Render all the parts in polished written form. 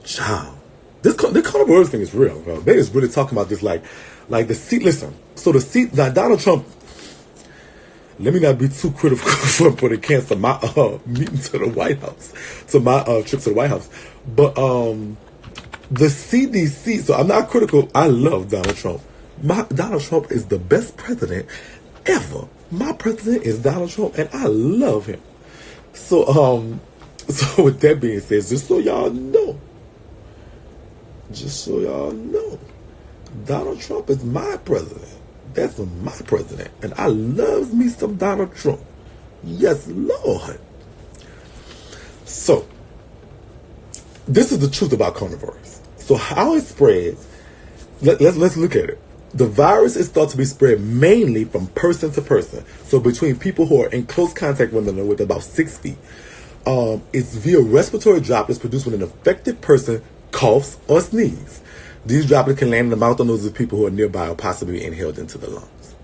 Child. The coronavirus thing is real, bro. They is really talking about this like the seat. Listen, so the seat, now Donald Trump, let me not be too critical for the cancel my meeting to the White House, to my trip to the White House. But the CDC, so I'm not critical. I love Donald Trump. Donald Trump is the best president ever. My president is Donald Trump, and I love him. So with that being said, just so y'all know, Donald Trump is my president. That's my president. And I love me some Donald Trump. Yes, Lord. So, this is the truth about coronavirus. So how it spreads, let's look at it. The virus is thought to be spread mainly from person to person. So between people who are in close contact with one another with about 6 feet. It's via respiratory droplets produced when an affected person coughs or sneezes. These droplets can land in the mouth or nose of people who are nearby or possibly inhaled into the lungs.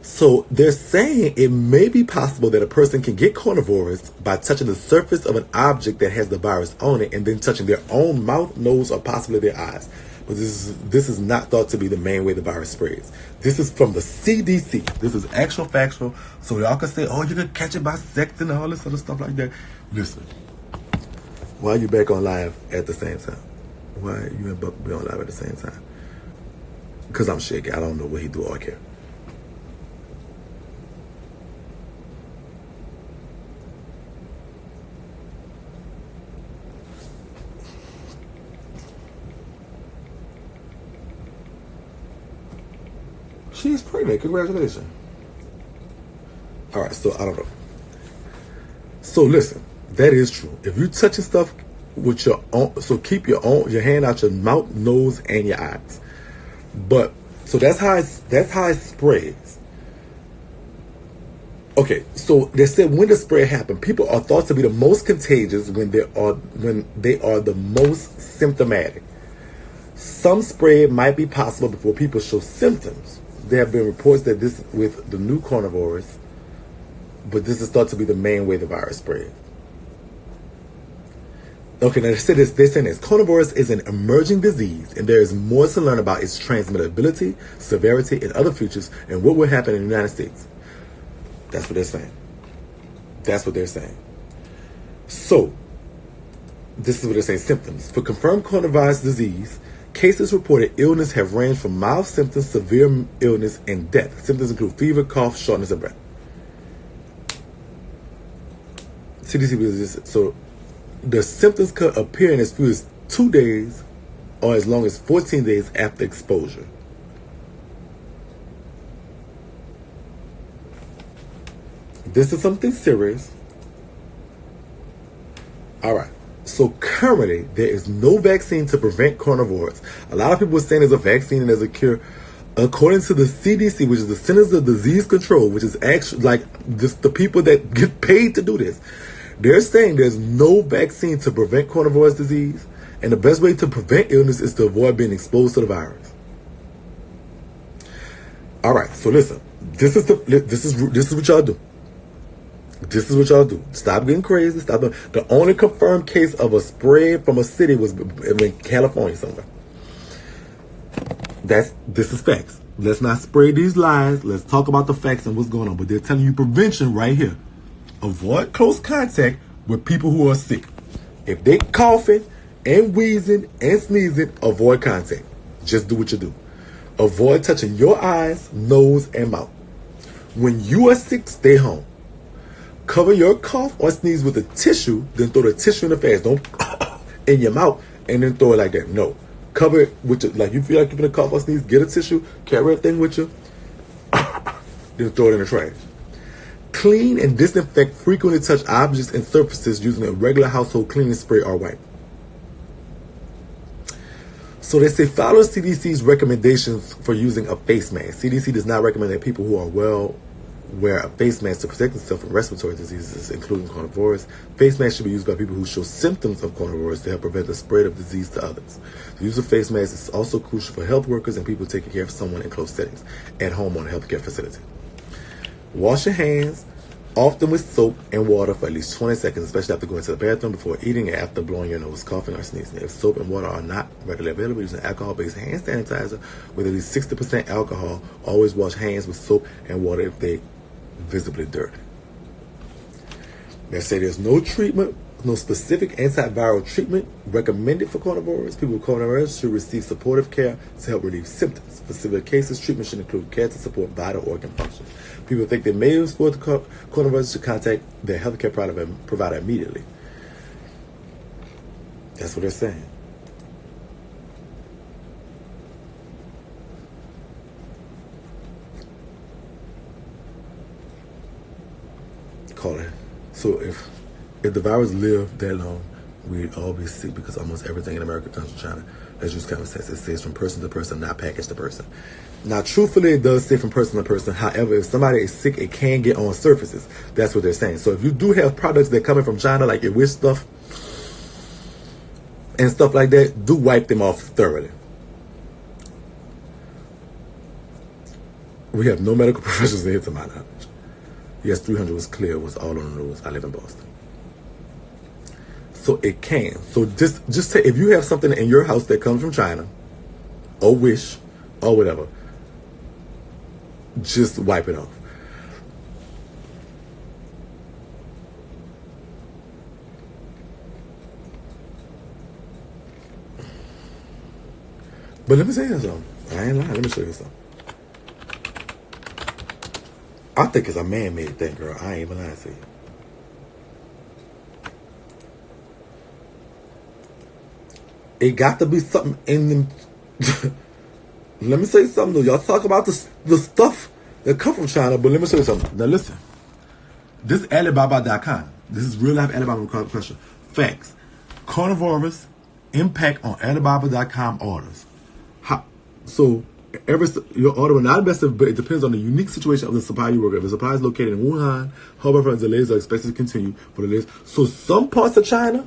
So they're saying it may be possible that a person can get coronavirus by touching the surface of an object that has the virus on it and then touching their own mouth, nose, or possibly their eyes. But this is not thought to be the main way the virus spreads. This is from the CDC. This is actual factual. So y'all can say, oh, you can catch it by sex and all this other stuff like that. Listen, why are you back on live at the same time? Why are you and Buck be on live at the same time? Because I'm shaky. I don't know what he do or care. She's pregnant. Congratulations. All right, so I don't know. So listen, that is true. If you touching stuff with your own, so keep your hand out your mouth, nose, and your eyes. But so that's how it spreads. Okay, so they said when the spread happens, people are thought to be the most contagious when they are the most symptomatic. Some spread might be possible before people show symptoms. There have been reports that this with the new coronavirus, but this is thought to be the main way the virus spreads. Okay, now they're saying this. Coronavirus is an emerging disease, and there is more to learn about its transmissibility, severity, and other features, and what will happen in the United States. That's what they're saying. That's what they're saying. So, this is what they're saying. Symptoms. For confirmed coronavirus disease, cases reported illness have ranged from mild symptoms, severe illness, and death. Symptoms include fever, cough, shortness of breath. CDC, so the symptoms could appear in as few as 2 days or as long as 14 days after exposure. This is something serious. All right. So currently, there is no vaccine to prevent coronavirus. A lot of people are saying there's a vaccine and there's a cure. According to the CDC, which is the Centers of Disease Control, which is actually like just the people that get paid to do this, they're saying there's no vaccine to prevent coronavirus disease, and the best way to prevent illness is to avoid being exposed to the virus. All right, so listen, this is what y'all do. This is what y'all do. Stop getting crazy. Stop. The only confirmed case of a spread from a city was in California somewhere. This is facts. Let's not spread these lies. Let's talk about the facts and what's going on. But they're telling you prevention right here. Avoid close contact with people who are sick. If they coughing and wheezing and sneezing, avoid contact. Just do what you do. Avoid touching your eyes, nose, and mouth. When you are sick, stay home. Cover your cough or sneeze with a tissue, then throw the tissue in the face. Don't in your mouth and then throw it like that. No. Cover it with your, like you feel like you're going to cough or sneeze, get a tissue, carry everything with you, then throw it in the trash. Clean and disinfect frequently touched objects and surfaces using a regular household cleaning spray or wipe. So they say follow CDC's recommendations for using a face mask. CDC does not recommend that people who are well wear a face mask to protect themselves from respiratory diseases, including coronavirus. Face masks should be used by people who show symptoms of coronavirus to help prevent the spread of disease to others. The use of face masks is also crucial for health workers and people taking care of someone in close settings, at home or in a healthcare facility. Wash your hands often with soap and water for at least 20 seconds, especially after going to the bathroom, before eating, and after blowing your nose, coughing, or sneezing. If soap and water are not readily available, using alcohol-based hand sanitizer with at least 60% alcohol. Always wash hands with soap and water if they visibly dirty. They say there's no treatment, no specific antiviral treatment recommended for coronavirus. People with coronavirus should receive supportive care to help relieve symptoms. For severe cases, treatment should include care to support vital organ functions. People think they may have exposed the coronavirus should contact their healthcare provider immediately. That's what they're saying. Call it. So if the virus lived that long, we'd all be sick because almost everything in America comes from China. That's just common sense. It says from person to person, not package to person. Now, truthfully, it does say from person to person. However, if somebody is sick, it can get on surfaces. That's what they're saying. So if you do have products that are coming from China, like your wish stuff and stuff like that, do wipe them off thoroughly. We have no medical professionals here to my knowledge. Yes, 300 was clear, was all on the news. I live in Boston. So it can. So just say if you have something in your house that comes from China, or Wish, or whatever, just wipe it off. But let me say you something. I ain't lying. Let me show you something. I think it's a man-made thing, girl. I ain't even lying to you. It got to be something in them. Let me say something though. Y'all talk about the stuff that come from China, but let me say something. Now listen. This is Alibaba.com. This is real life Alibaba question. Facts. Coronavirus impact on Alibaba.com orders. So your order will not be best, but it depends on the unique situation of the supply you work with. If the supply is located in Wuhan, however, delays are expected to continue for the days. So some parts of China,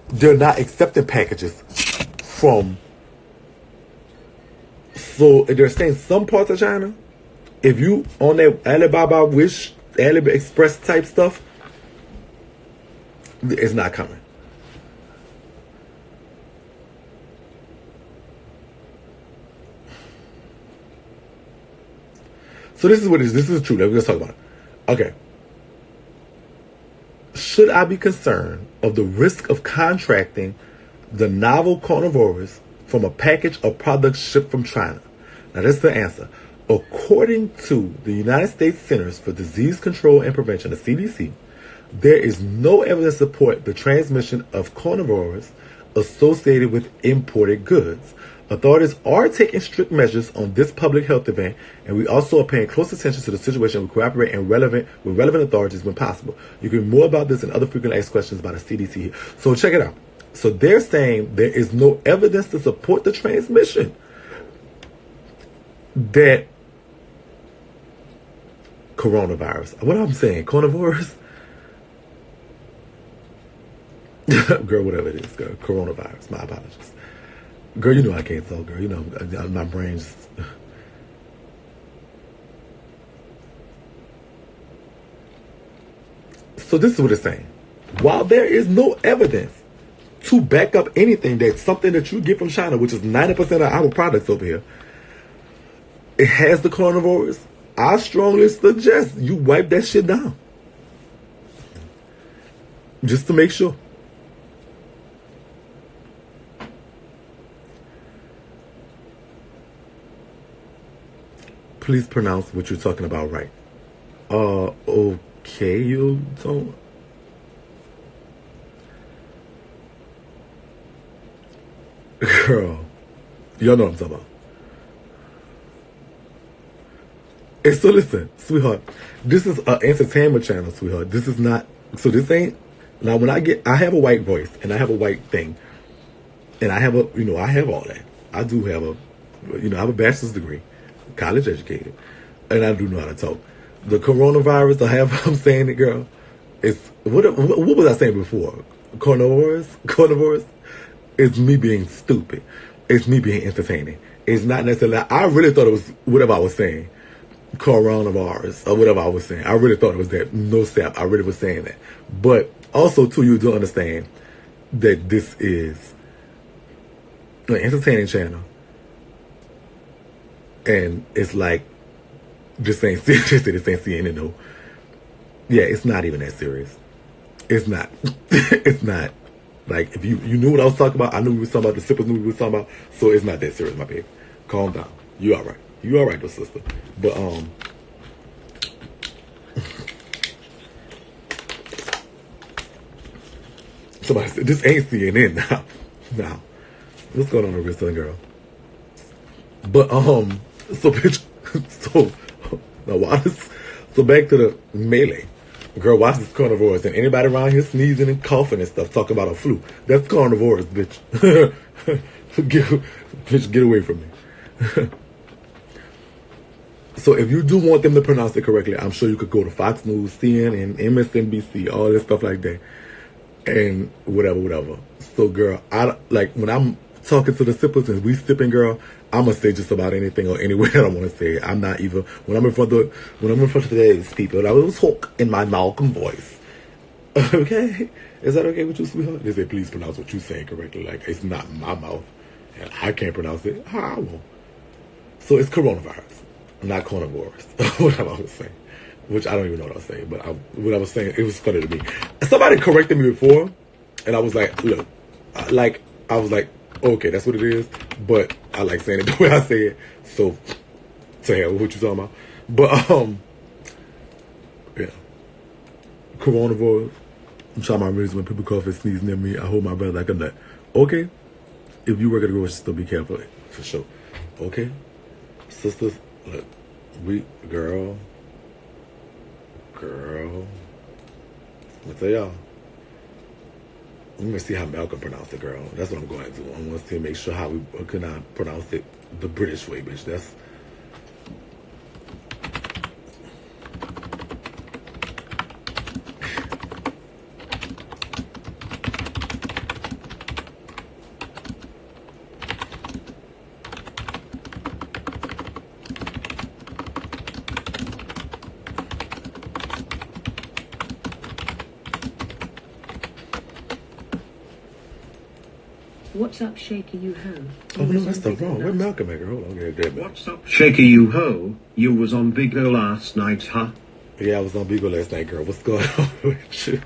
they're not accepting packages from. So they're saying some parts of China, if you on that Alibaba Wish, Alibaba Express type stuff, it's not coming. So this is what it is. This is true. Let's talk about it. Okay. Should I be concerned of the risk of contracting the novel coronavirus from a package or product shipped from China? Now, that's the answer. According to the United States Centers for Disease Control and Prevention, the CDC, there is no evidence to support the transmission of coronavirus associated with imported goods. Authorities are taking strict measures on this public health event, and we also are paying close attention to the situation and cooperate with relevant authorities when possible. You can read more about this and other frequently asked questions by the CDC here. So check it out. So they're saying there is no evidence to support the transmission. That coronavirus. What I'm saying, coronavirus? Girl, whatever it is, girl. Coronavirus. My apologies. Girl, you know I can't talk, girl. You know, my brain's... So this is what it's saying. While there is no evidence to back up anything that's something that you get from China, which is 90% of our products over here, it has the coronavirus, I strongly suggest you wipe that shit down. Just to make sure. Please pronounce what you're talking about right. Okay, you don't. Girl, y'all know what I'm talking about. And so listen, sweetheart, this is an entertainment channel, sweetheart. This is not, so this ain't, now when I have a white voice and I have a white thing and I have I have all that. I do have I have a bachelor's degree, college educated, and I do know how to talk. The coronavirus, I'm saying it, girl, it's, what was I saying before? Coronavirus? It's me being stupid. It's me being entertaining. It's not necessarily, I really thought it was whatever I was saying. coronavirus or whatever I was saying. I really thought it was that. No sap. I really was saying that. But also, too, you do understand that this is an entertaining channel. And it's like, this ain't CNN, no. Yeah, it's not even that serious. It's not. It's not. Like, if you knew what I was talking about, I knew we were talking about, the sippers knew we were talking about, so it's not that serious, my baby. Calm down. You all right. You all right, though, sister. But, somebody said, this ain't CNN now. Now, what's going on over here, son, girl? But, so, bitch, so, now, why this, so back to the melee. Girl, watch this coronavirus. And anybody around here sneezing and coughing and stuff, talking about a flu. That's coronavirus, bitch. Bitch, get away from me. So if you do want them to pronounce it correctly, I'm sure you could go to Fox News, CNN, MSNBC, all this stuff like that. And whatever. So, girl, like, when I'm talking to the sippers and we sipping, girl, I'm gonna say just about anything or any way that I want to say it. I'm not even, when I'm in front of these people, I will talk in my Malcolm voice. Okay? Is that okay with you, sweetheart? They say, please pronounce what you're saying correctly. Like, it's not my mouth. And I can't pronounce it. I won't. So it's coronavirus, not coronavirus. What I was saying. Which I don't even know what I was saying. But what I was saying, it was funny to me. Somebody corrected me before. And I was like, look. I was like, okay, that's what it is. But I like saying it the way I say it. So, to hell with what you talking about. But, yeah. Coronavirus. I'm trying my reason when people cough and sneeze near me, I hold my breath like a nut. Okay. If you work at a grocery store, be careful. For sure. Okay. Sisters, look. Girl. Let me tell y'all. I'm gonna see how Malcolm pronounced it, girl. That's what I'm going to do. I want to make sure how we can pronounce it the British way, bitch. That's. What's up, Shakie, you ho? Oh no, that's the wrong. Where Malcolm at? Hold on, get that. What's up, Shakie, you ho? You was on Bigo last night, huh? Yeah, I was on Bigo last night, girl. What's going on with you?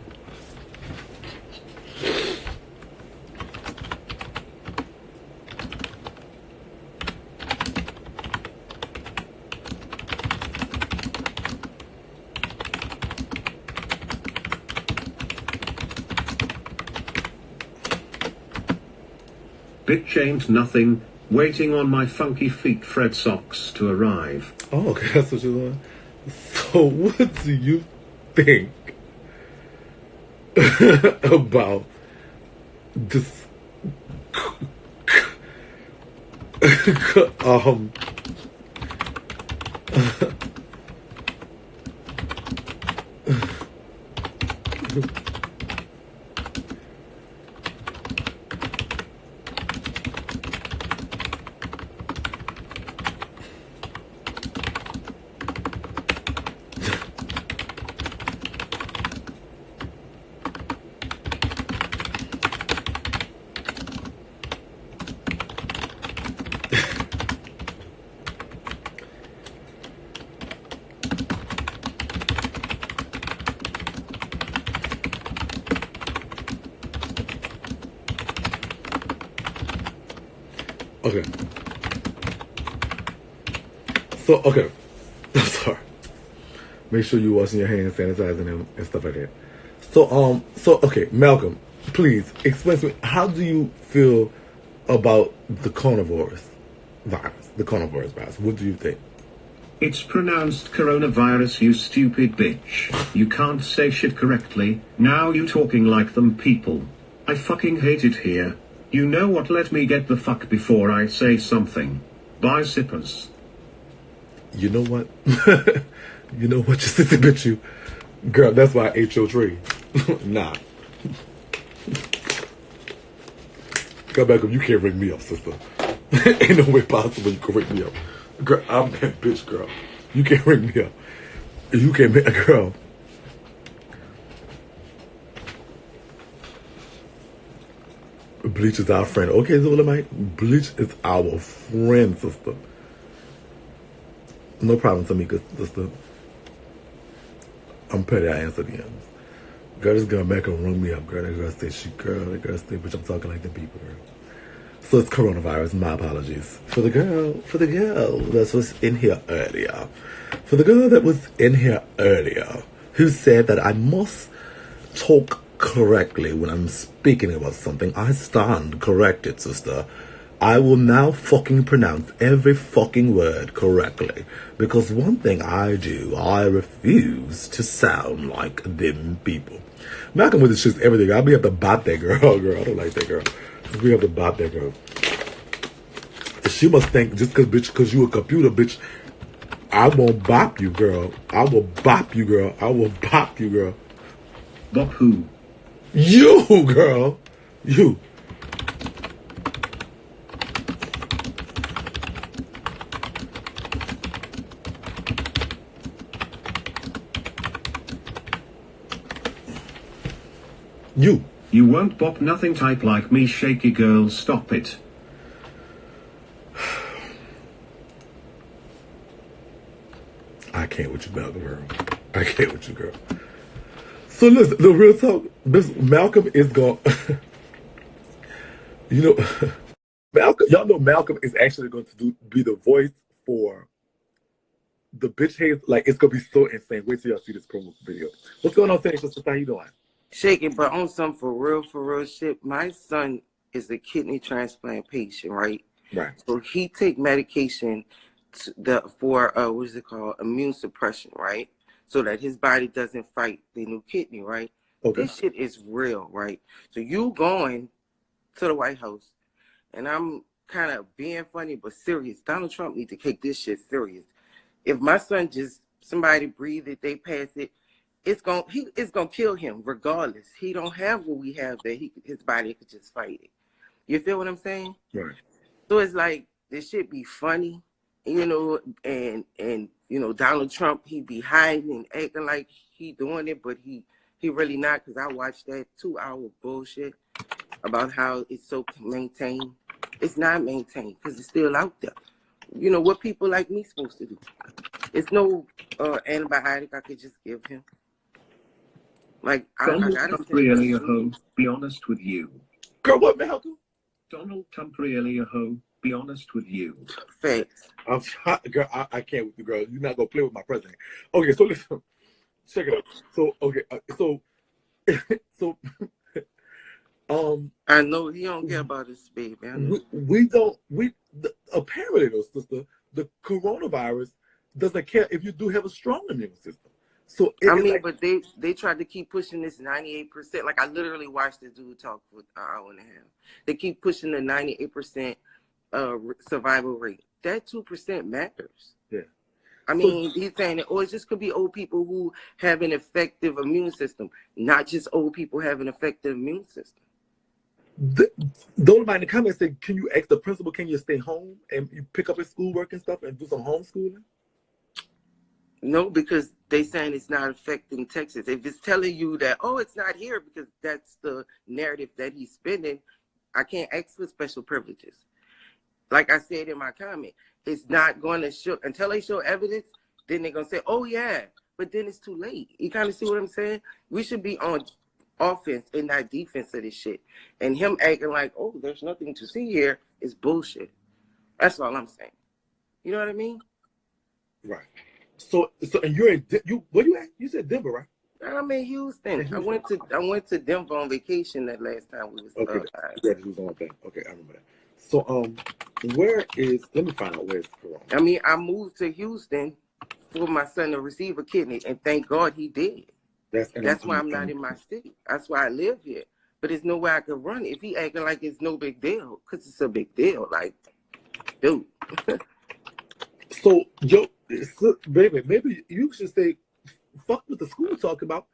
Bitch ain't nothing, waiting on my funky feet Fred socks to arrive. Oh, okay, that's what you're doing. So what do you think about this Okay. So, okay. I'm sorry. Make sure you're washing your hands, sanitizing them, and stuff like that. So, okay, Malcolm, please explain to me, how do you feel about the coronavirus virus? What do you think? It's pronounced coronavirus, you stupid bitch. You can't say shit correctly. Now you talking like them people. I fucking hate it here. You know what? Let me get the fuck before I say something. Bye, sippers. You know what? You know what, you sister bitch, you. Girl, that's why I ate your tree. Nah. Come back up. You can't ring me up, sister. Ain't no way possible you can ring me up. Girl, I'm that bitch, girl. You can't ring me up. You can't make a girl. Bleach is our friend. Okay, Zolamite. Bleach is our friend, sister. No problem, Tamika, sister. I'm petty. I answer the ends. Girl, this girl Mecca rung me up. Girl, that girl said that girl said, bitch, I'm talking like the people, girl. So it's coronavirus. My apologies. For the girl that was in here earlier. For the girl that was in here earlier, who said that I must talk correctly when I'm speaking about something. I stand corrected, sister. I will now fucking pronounce every fucking word correctly. Because one thing I do, I refuse to sound like them people. Malcolm with the shit everything. I'll be able to bop that girl. Oh, girl, I don't like that girl. We have to bop that girl. She must think just because you a computer, bitch, I won't bop you, girl. I will bop you, girl. I will bop you, girl. Bop who? You, girl. You. You. You won't bop nothing type like me, shaky girl, stop it. I can't with you, Malcolm, girl. I can't with you, girl. So listen, the real talk, this Malcolm is going, you know, Malcolm, y'all know Malcolm is actually going to be the voice for the bitch haze. Like, it's going to be so insane. Wait till y'all see this promo video. What's going on, Saint? How you doing? Shaking, but on some for real shit. My son is a kidney transplant patient, right? Right. So he take medication for what is it called? Immune suppression, right? So that his body doesn't fight the new kidney, right? Okay. This shit is real, right? So you going to the White House, and I'm kind of being funny but serious. Donald Trump need to take this shit serious. If my son just somebody breathe it, they pass it. It's gonna kill him regardless. He don't have what we have that his body could just fight it. You feel what I'm saying? Right. So it's like this shit be funny, you know, and you know Donald Trump, he be hiding and acting like he doing it, but he really not. Cause I watched that 2-hour bullshit about how it's so maintained. It's not maintained because it's still out there. You know what people like me supposed to do? It's no antibiotic I could just give him. Like, Donald Trump really a hoe, be honest with you. Girl, what, Malcolm? Donald Trump really a hoe, be honest with you. Facts. Girl, I can't with you, girl. You're not going to play with my president. Okay, so listen. Check it out. So, okay, so, I know he don't care about his baby. Apparently, though, sister, the coronavirus doesn't care if you do have a strong immune system. So but they tried to keep pushing this 98%. Like I literally watched this dude talk for an hour and a half. They keep pushing the 98% survival rate. That 2% matters. Yeah. I mean, he's saying that, it just could be old people who have an effective immune system, not just old people have an effective immune system. Don't mind in the comments say, can you ask the principal, can you stay home and you pick up his schoolwork and stuff and do some homeschooling? No, because they saying it's not affecting Texas. If it's telling you that, it's not here because that's the narrative that he's spinning, I can't ask for special privileges. Like I said in my comment, it's not going to show, until they show evidence, then they're going to say, oh yeah, but then it's too late. You kind of see what I'm saying? We should be on offense and not defense of this shit. And him acting like, there's nothing to see here is bullshit. That's all I'm saying. You know what I mean? Right. So, and you're in where you at? You said Denver, right? I'm in Houston. I went to Denver on vacation that last time we was. Okay. Okay, I remember that. So, let me find out where's Corona. I mean, I moved to Houston for my son to receive a kidney, and thank God he did. That's why I'm not in my city. That's why I live here. But there's no way I could run it if he acting like it's no big deal, because it's a big deal. Like, dude. So, baby, maybe you should say, fuck what the school talking about.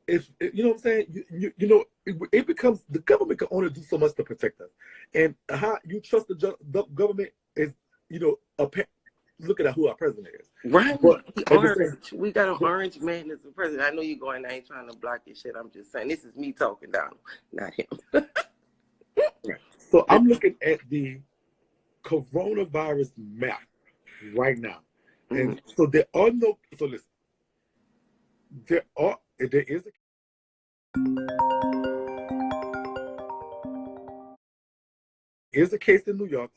If you know what I'm saying, you know, it becomes the government can only do so much to protect us, and how you trust the government is, you know, looking at who our president is. Right. But He at the orange. We got an but- orange man as the president. I know you're going, I ain't trying to block your shit. I'm just saying, this is me talking down, not him. So I'm looking at the coronavirus map right now. And so there are no, so listen, there is a case in New York